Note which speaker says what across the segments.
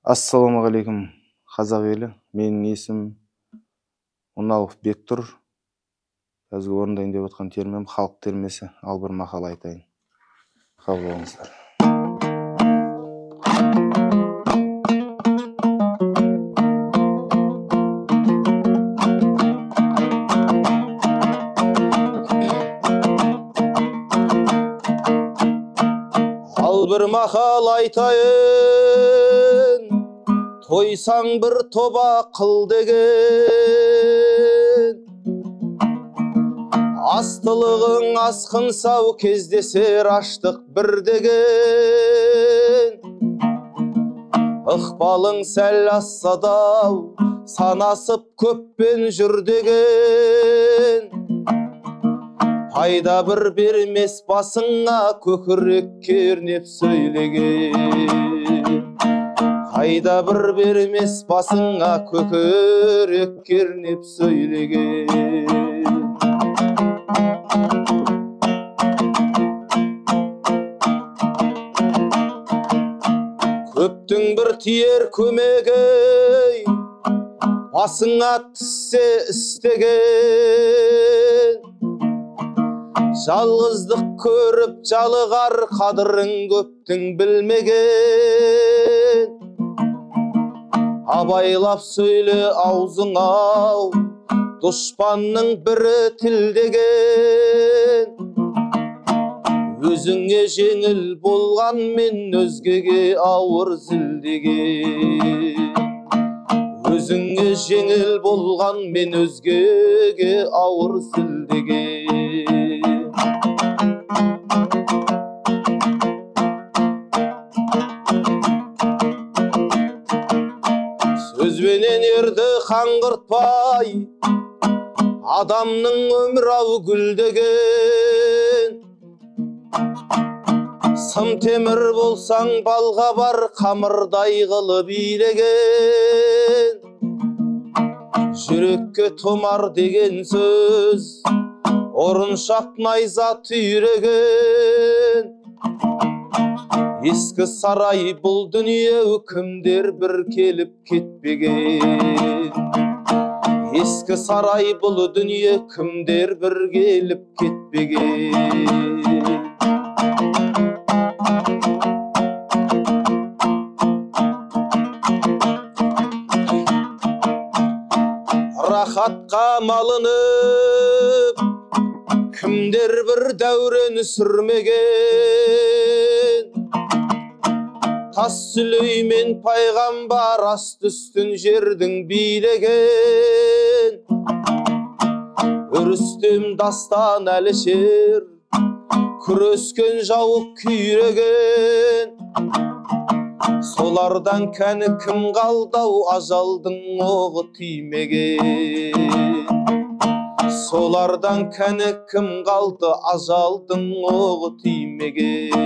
Speaker 1: Ассалаумағалейкум, қазақ елі. Менің есім Ұналов Бектұр. Қазір орындайын деп отқан термем халық термесі. Ал бір мақал айтайын. Қабыл болыңыздар. Ал бір мақал айтайын, тойсаң бір тоба қыл деген. Астылығың асқын сау кездесер аштық бір деген. Ықпалың сәл асса дау, санасып көппен жүр деген. Пайда бір бермес басыңа көкірек кернеп сөйлеген. Пайда бір бермес басыңа көкірек кернеп сөйлеген. Көптің бір тиер көмегі, басыңа түссе істеген. Жалғыздық көріп жалығар қадырың көптің білмеген. Абайлап сөйле аузың ау, дұшпанның бірі тілдеген. Өзіңе жеңіл болған мен өзгеге ауыр зілдеген. Өзіңе жеңіл болған мен өзгеге ауыр зілдеген. Сөзбенен ерді қаңғыртпай, адамның өмір-ау гүлдеген. Сым темір болсаң балға бар, қамырдай қылып билеген. Жүрекке томар деген сөз, орыншақ найза түйреген. Ескі сарай бұл дүние кімдер бір келіп кетпеген. Ескі сарай бұл дүние кімдер бір келіп кетпеген. Рахатқа малынып, кімдер бір дәурен сүрмеген. Тас Сүлеймен пайғамбар асты-үстін жердің билеген. Рүстем дастан Әлішер күрескен жауы күйреген. Солардан кәні кім қалдау, ажалдың оғы тимеген. Солардан кәні кім қалды, ажалдың оғы тимеген.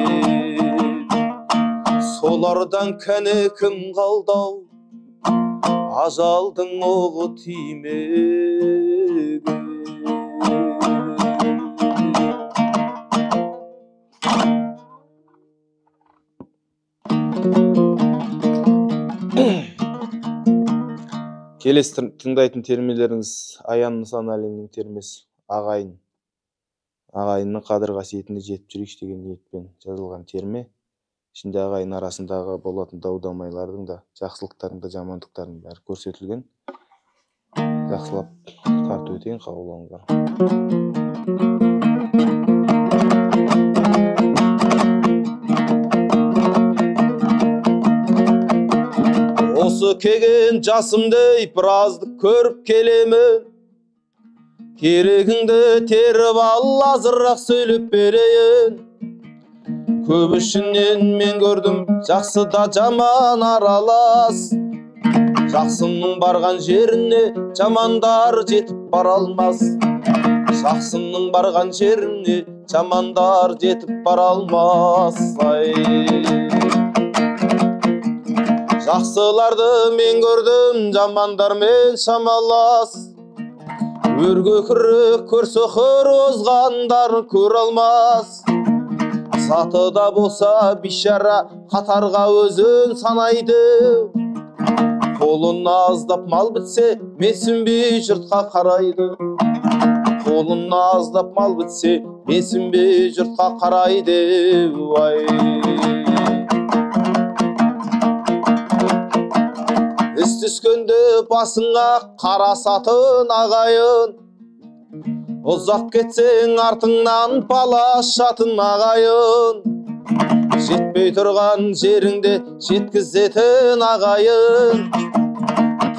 Speaker 1: Солардан кәні кім қалдау, ажалдың оғы тимеген. Келесі тыңдайтын термелеріңіз Аян Нысаналиннің термесі ағайын. Ағайынның қадір қасиетіне жетіп жүрейікші деген ниетпен жазылған терме. Ішінде ағайын арасындағы болатын дау-дамайлардың да, жақсылықтардың да, жамандықтардың бәрі көрсетілген. Жақсылап тартып өтейін, қабыл болыңыздар. Осы кеген жасымдей біразды көріп келемін. Керегіңді теріп ал, азырақ сөйлеп берейін. Көп ішінен мен көрдім, жақсы да жаман аралас. Жақсының барған жеріне жамандар жетіп бара алмас. Жақсының барған жеріне жамандар жетіп бара алмас. Жақсыларды мен көрдім, жамандармен шамалас. Өрге күрек көрсе қыр озғандар көр алмас. Сатыда болса бишара қатарға өзін санайды. Қолына аздап мал бітсе, менсінбей жұртқа қарайды. Қолына аздап мал бітсе, менсінбей жұртқа қарайды. Ай. Іс түскенде басыңа қарасатын ағайын, ұзақ кетсең артыңнан палашатын ағайын. Жетпей тұрған жеріңде жеткізетін ағайын,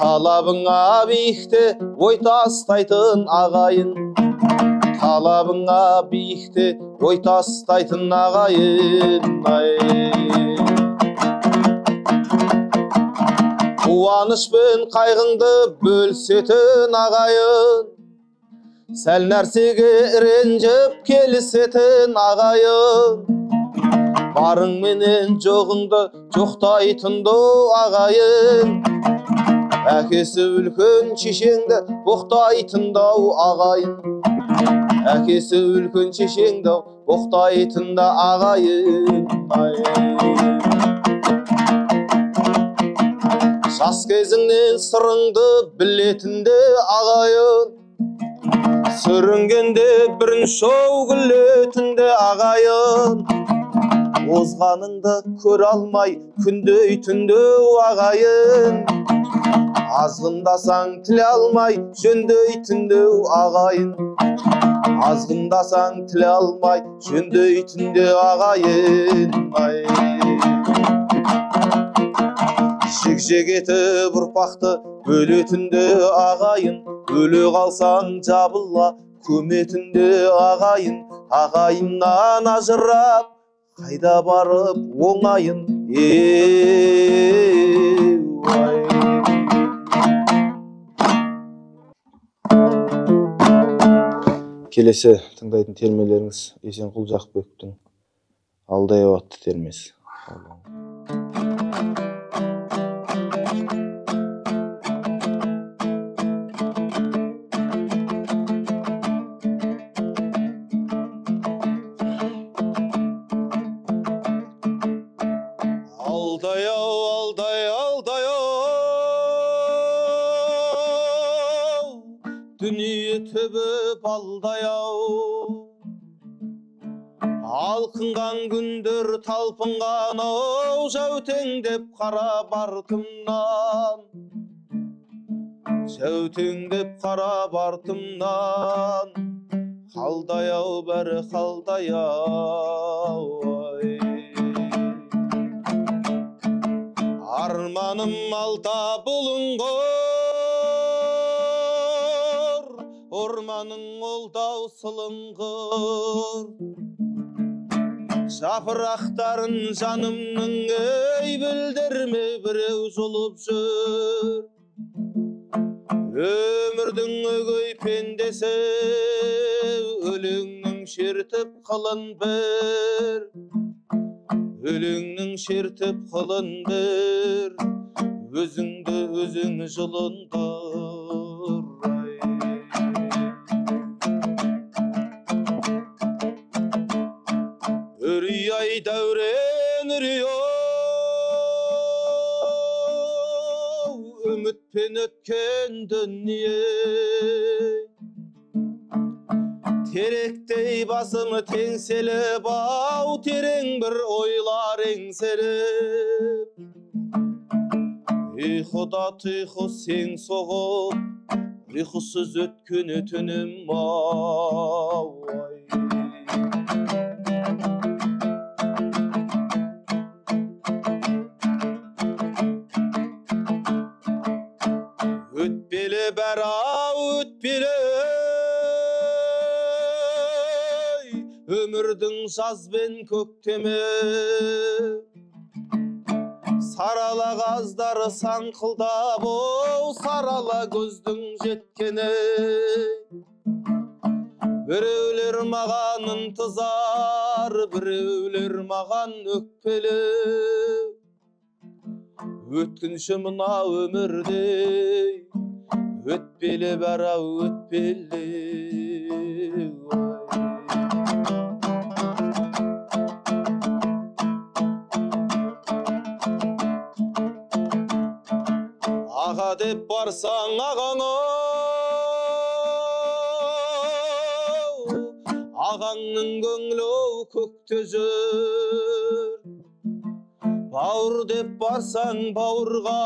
Speaker 1: талабыңа биікте ой тастайтын ағайын, талабыңа биікте ой тастайтын ағайын. Қуаныш пен қайғыңды бөлісетін ағайын, сәл нәрсеге ренжіп келісетін ағайын, барың менен жоғыңды жоқтайтынды ағайын, әкесі үлкен шешеңді боқтайтындау ағайын, әкесі үлкен шешеңді боқтайтында ағайын. Жас кезіңнен сырыңды білетінде ағайын, сүрінгенде бірінші күлетінде ағайын, озғаныңды көре алмай күндей түнде ағайын, азғындасаң тіле алмай жөндей түнде ағайын, азғындасаң тіле алмай жөндей түнде ағайын. Жек-жек етіп ұрпақты бөлетінде ағайын, өле қалсаң жабыла көметінде ағайын, ағайыннан ажырап қайда барып оңайын. Келесі тыңдайтын термелеріңіз Есенқұл Жақбековтің «Алдаяу» атты термесі. Алдаяу, алдаяу, дүние түбі балдаяу, алқынған күндер талпынған оу, жәутеңдеп қара бартымнан, жәутеңдеп қара бартымнан, қалдаяу бәрі қалдаяу. Арманым алда бұлыңғыр, орманың олдау сылыңғыр, жапырақтарын жанымның ей білдірме біреу жұлып жүр. Өмірдің өгей пендесі өлеңнің шертіп қылын бір, өлеңнің шертіп қылын бір, өзіңді өзің жылындыр. Үрей дәурен үрей-оу, үмітпен өткен дүние, теректей басымы теңселіп ау, терең бір ойлар еңсеріп. Ұйқыда тұйқы сең соғып, ұйқысыз өткен түнім ау. Өтпелі бәрі ау, өтпелі өмірдің жаз бен көктемі, сарала қаздары саңқылдап оу, сарала көздің жеткені. Біреулер маған ынтызар, біреулер маған өкпелі, өткінші мына өмірде, өтпелі бәрі өтпелі. деп барсаң ағаңа, ағаңның көңілі көкте жүр. Бауыр деп барсаң бауырға,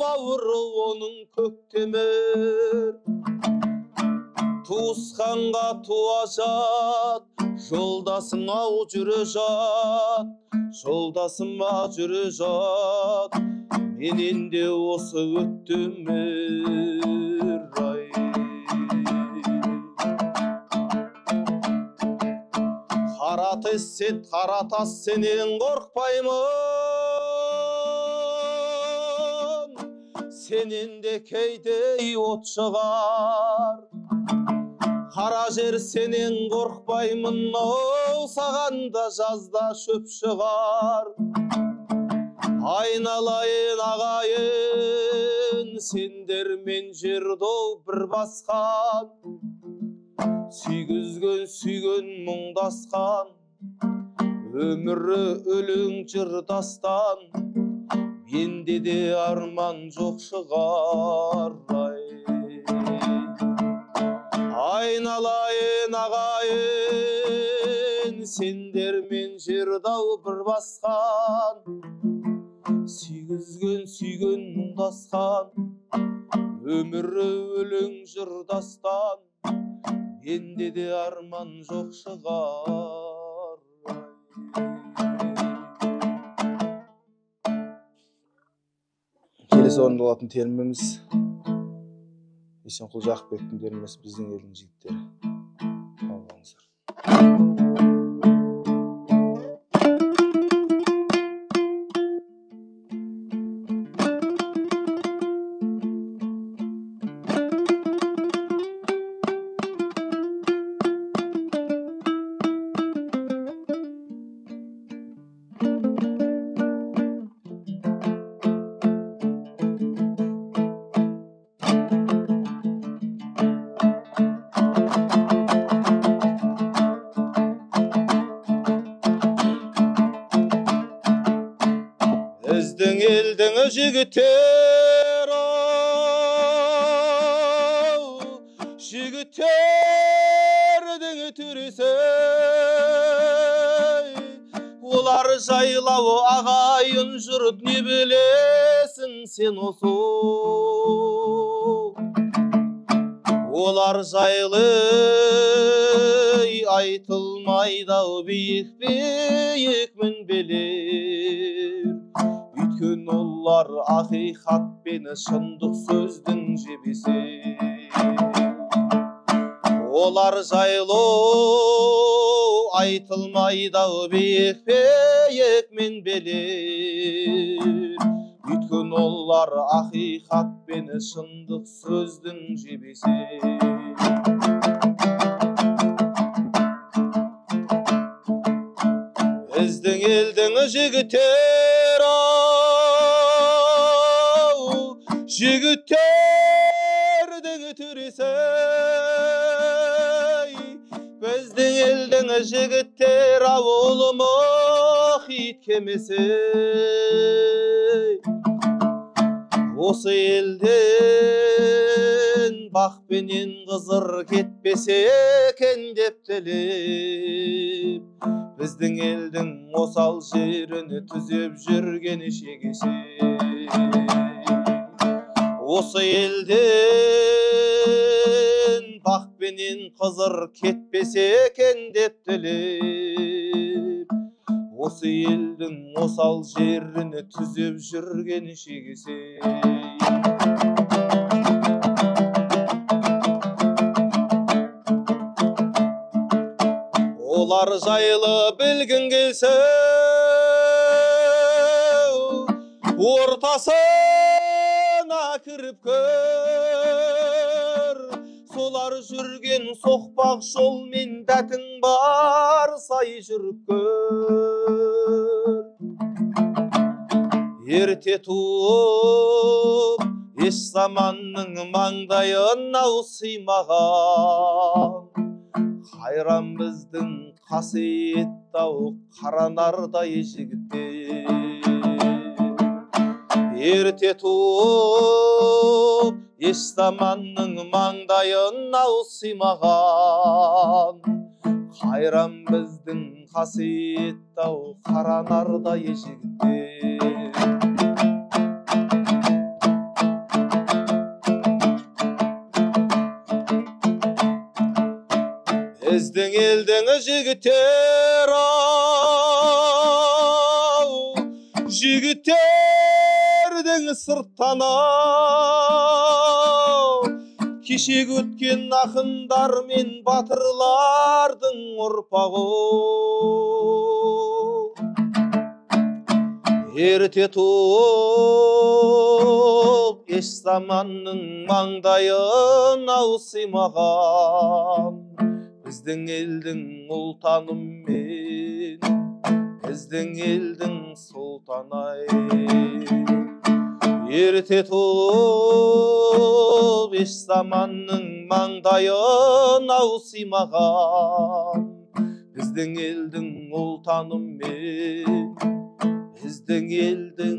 Speaker 1: бауыры оның көктемір. Туысқанға туа жат, жолдасың ау жүре жат, жолдасыма жүре жат, менен де осы өтті өмір. Қаратас сенен қорқпаймын, сенен де кейде от шығар. Қара жер сенен қорқпаймын, саған да жазда шөп шығар. Айналайын ағайын, сендер мен жерді бір басқан, сүйгізген мұңдасқан, өмірі өлең жыр дастан, менде де арман жоқ шығар. Айналайын ағайын, сендер мен жердау бір басқан, сүйгізген мұңдасқан, өмірі өлең жыр дастан, менде де арман жоқ шығар. Келесі орындалатын термеміз Есенқұл Жақыпбектің термесі, біздің елдің жігіттері. Алыңыздар. Біздің елдің жігіттер, жігіттердің түресі, олар жайлау ағайын жұрт, не білесің сен осы? Олар жайлы айтылмайды-ау, биік мінбелер. Өйткені олар ақиқат пен шындық сөздің жебесі. Олар жайлы айтылмайды-ау, биік мінбелер. Өйткені олар ақиқат пен шындық сөздің жебесі. Біздің елдің жігіттер, жігіттердің түресі, біздің елдің жігіттер, ауылы мұхит кемесі. Осы елден бақпенен қызыр кетпесе екен деп тілеп, біздің елдің осал жеріні түзеп жүрген шегесі. Осы елден бақпенен қызыр кетпесе екен деп тілеп, осы елдің осал жеріні түзеп жүрген шегесі. Олар жайлы білгің келсе, ортасына кіріп көр. Солар жүрген соқпақ жолмен дәтің бар сай жүріп көр. Ерте туып, еш заманның маңдайына сыймаған, қайран біздің қасиетті-ау қаранардай жігіттер. ерте туып еш заманның маңдайын сыймаған қайран біздің қасиетті ау қара нардай жігіттер. Біздің елдің жігіттер ау, жігіттердің сырттан ау, кешегі өткен ақындар мен батырлардың ұрпағы. Ерте туып еш заманның маңдайын сыймаған біздің елдің ұлтанымен, біздің елдің сұлтаны-ай. Ерте туып еш заманның маңдайын сыймаған біздің елдің ұлтанымен, біздің елдің